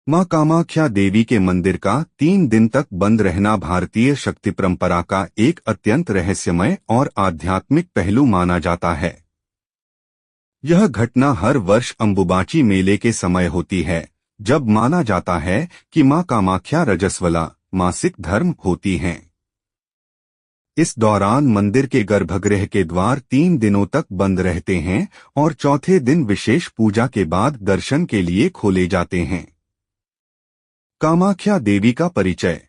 मां कामाख्या देवी के मंदिर का 3 दिन तक बंद रहना भारतीय शक्ति परंपरा का एक अत्यंत रहस्यमय और आध्यात्मिक पहलू माना जाता है। यह घटना हर वर्ष अंबुबाची मेले के समय होती है, जब माना जाता है कि मां कामाख्या रजस्वला मासिक धर्म होती हैं। इस दौरान मंदिर के गर्भगृह के द्वार 3 दिनों तक बंद रहते हैं और चौथे दिन विशेष पूजा के बाद दर्शन के लिए खोले जाते हैं। कामाख्या देवी का परिचय।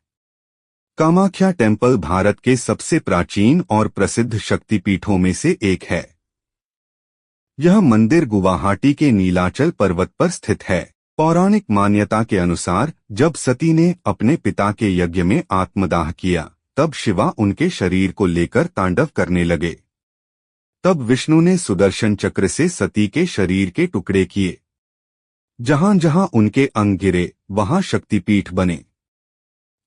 कामाख्या टेम्पल भारत के सबसे प्राचीन और प्रसिद्ध शक्तिपीठों में से एक है। यह मंदिर गुवाहाटी के नीलाचल पर्वत पर स्थित है। पौराणिक मान्यता के अनुसार जब सती ने अपने पिता के यज्ञ में आत्मदाह किया, तब शिवा उनके शरीर को लेकर तांडव करने लगे। तब विष्णु ने सुदर्शन चक्र से सती के शरीर के टुकड़े किए। जहां जहां उनके अंग गिरे, वहां शक्तिपीठ बने।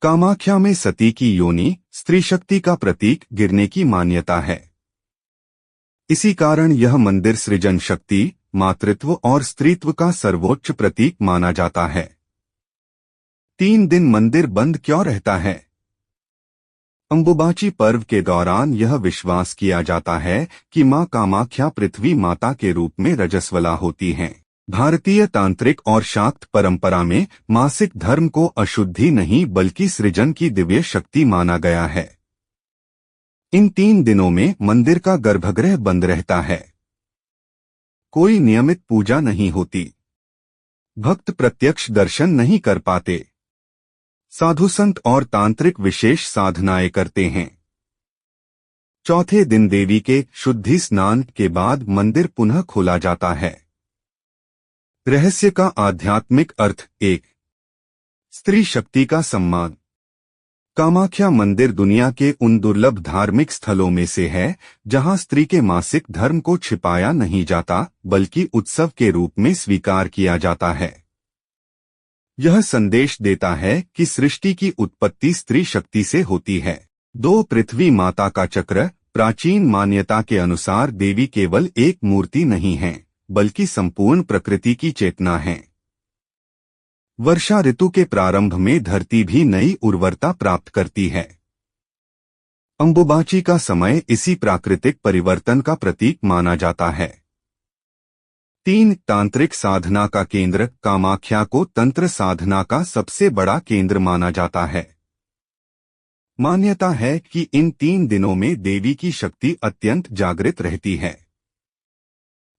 कामाख्या में सती की योनि स्त्री शक्ति का प्रतीक गिरने की मान्यता है। इसी कारण यह मंदिर सृजन शक्ति, मातृत्व और स्त्रीत्व का सर्वोच्च प्रतीक माना जाता है। 3 दिन मंदिर बंद क्यों रहता है? अंबुबाची पर्व के दौरान यह विश्वास किया जाता है कि मां कामाख्या पृथ्वी माता के रूप में रजस्वला होती हैं। भारतीय तांत्रिक और शाक्त परंपरा में मासिक धर्म को अशुद्धि नहीं बल्कि सृजन की दिव्य शक्ति माना गया है। इन 3 दिनों में मंदिर का गर्भगृह बंद रहता है। कोई नियमित पूजा नहीं होती। भक्त प्रत्यक्ष दर्शन नहीं कर पाते। साधु संत और तांत्रिक विशेष साधनाएं करते हैं। चौथे दिन देवी के शुद्धि स्नान के बाद मंदिर पुनः खोला जाता है। रहस्य का आध्यात्मिक अर्थ। 1. स्त्री शक्ति का सम्मान। कामाख्या मंदिर दुनिया के उन दुर्लभ धार्मिक स्थलों में से है जहां स्त्री के मासिक धर्म को छिपाया नहीं जाता बल्कि उत्सव के रूप में स्वीकार किया जाता है। यह संदेश देता है कि सृष्टि की उत्पत्ति स्त्री शक्ति से होती है। 2. पृथ्वी माता का चक्र। प्राचीन मान्यता के अनुसार देवी केवल एक मूर्ति नहीं है, बल्कि संपूर्ण प्रकृति की चेतना है। वर्षा ऋतु के प्रारंभ में धरती भी नई उर्वरता प्राप्त करती है। अंबुबाची का समय इसी प्राकृतिक परिवर्तन का प्रतीक माना जाता है। 3. तांत्रिक साधना का केंद्र। कामाख्या को तंत्र साधना का सबसे बड़ा केंद्र माना जाता है। मान्यता है कि इन 3 दिनों में देवी की शक्ति अत्यंत जागृत रहती है।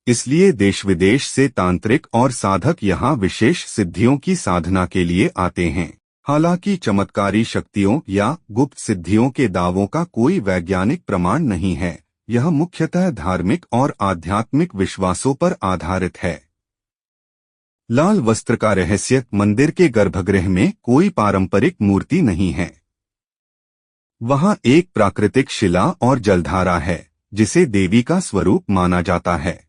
इसलिए देश विदेश से तांत्रिक और साधक यहाँ विशेष सिद्धियों की साधना के लिए आते हैं। हालांकि चमत्कारी शक्तियों या गुप्त सिद्धियों के दावों का कोई वैज्ञानिक प्रमाण नहीं है। यह मुख्यतः धार्मिक और आध्यात्मिक विश्वासों पर आधारित है। लाल वस्त्र का रहस्य। मंदिर के गर्भगृह में कोई पारंपरिक मूर्ति नहीं है। वहां एक प्राकृतिक शिला और जलधारा है, जिसे देवी का स्वरूप माना जाता है।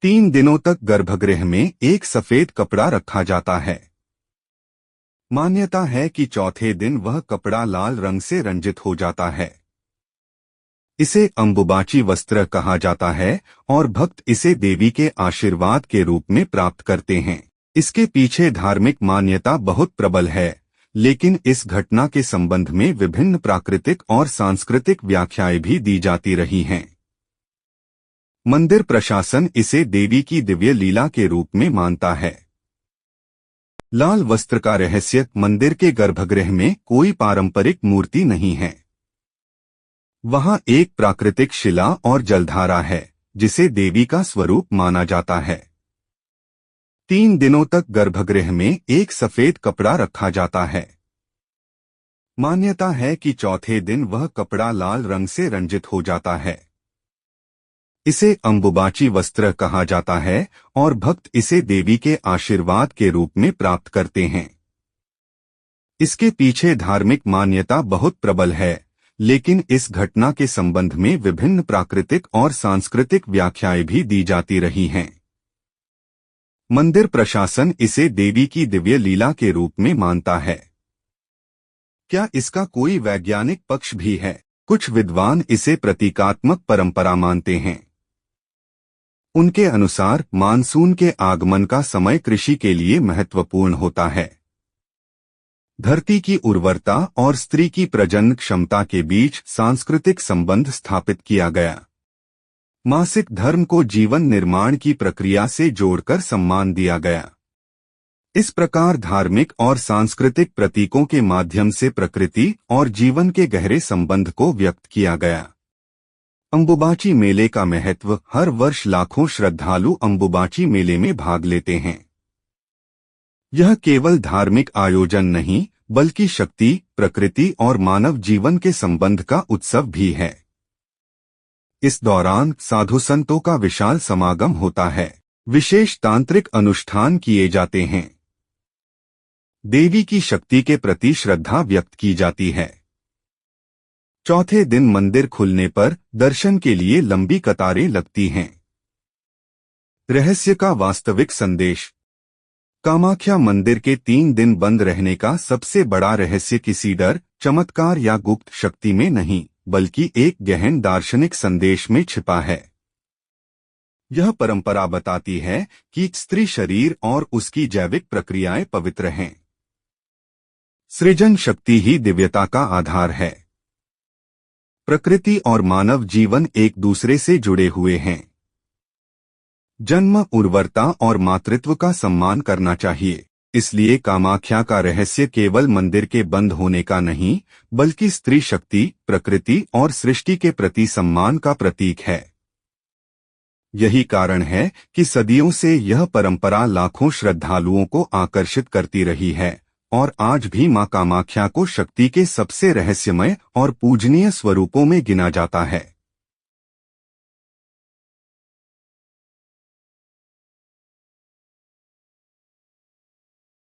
3 दिनों तक गर्भगृह में एक सफेद कपड़ा रखा जाता है। मान्यता है कि चौथे दिन वह कपड़ा लाल रंग से रंजित हो जाता है। इसे अंबुबाची वस्त्र कहा जाता है और भक्त इसे देवी के आशीर्वाद के रूप में प्राप्त करते हैं। इसके पीछे धार्मिक मान्यता बहुत प्रबल है, लेकिन इस घटना के संबंध में विभिन्न प्राकृतिक और सांस्कृतिक व्याख्याएं भी दी जाती रही हैं। मंदिर प्रशासन इसे देवी की दिव्य लीला के रूप में मानता है। लाल वस्त्र का रहस्य। मंदिर के गर्भगृह में कोई पारंपरिक मूर्ति नहीं है। वहां एक प्राकृतिक शिला और जलधारा है, जिसे देवी का स्वरूप माना जाता है। 3 दिनों तक गर्भगृह में एक सफेद कपड़ा रखा जाता है। मान्यता है कि चौथे दिन वह कपड़ा लाल रंग से रंजित हो जाता है। इसे अंबुबाची वस्त्र कहा जाता है और भक्त इसे देवी के आशीर्वाद के रूप में प्राप्त करते हैं। इसके पीछे धार्मिक मान्यता बहुत प्रबल है, लेकिन इस घटना के संबंध में विभिन्न प्राकृतिक और सांस्कृतिक व्याख्याएं भी दी जाती रही हैं। मंदिर प्रशासन इसे देवी की दिव्य लीला के रूप में मानता है। क्या इसका कोई वैज्ञानिक पक्ष भी है? कुछ विद्वान इसे प्रतीकात्मक परंपरा मानते हैं। उनके अनुसार मानसून के आगमन का समय कृषि के लिए महत्वपूर्ण होता है। धरती की उर्वरता और स्त्री की प्रजनन क्षमता के बीच सांस्कृतिक संबंध स्थापित किया गया। मासिक धर्म को जीवन निर्माण की प्रक्रिया से जोड़कर सम्मान दिया गया। इस प्रकार धार्मिक और सांस्कृतिक प्रतीकों के माध्यम से प्रकृति और जीवन के गहरे संबंध को व्यक्त किया गया। अंबुबाची मेले का महत्व। हर वर्ष लाखों श्रद्धालु अंबुबाची मेले में भाग लेते हैं। यह केवल धार्मिक आयोजन नहीं, बल्कि शक्ति, प्रकृति और मानव जीवन के संबंध का उत्सव भी है। इस दौरान साधु संतों का विशाल समागम होता है। विशेष तांत्रिक अनुष्ठान किए जाते हैं। देवी की शक्ति के प्रति श्रद्धा व्यक्त की जाती है। चौथे दिन मंदिर खुलने पर दर्शन के लिए लंबी कतारें लगती हैं। रहस्य का वास्तविक संदेश। कामाख्या मंदिर के 3 दिन बंद रहने का सबसे बड़ा रहस्य किसी डर, चमत्कार या गुप्त शक्ति में नहीं, बल्कि एक गहन दार्शनिक संदेश में छिपा है। यह परंपरा बताती है कि स्त्री शरीर और उसकी जैविक प्रक्रियाएं पवित्र हैं। सृजन शक्ति ही दिव्यता का आधार है। प्रकृति और मानव जीवन एक दूसरे से जुड़े हुए हैं। जन्म, उर्वरता और मातृत्व का सम्मान करना चाहिए। इसलिए कामाख्या का रहस्य केवल मंदिर के बंद होने का नहीं, बल्कि स्त्री शक्ति, प्रकृति और सृष्टि के प्रति सम्मान का प्रतीक है। यही कारण है कि सदियों से यह परंपरा लाखों श्रद्धालुओं को आकर्षित करती रही है और आज भी मां कामाख्या को शक्ति के सबसे रहस्यमय और पूजनीय स्वरूपों में गिना जाता है।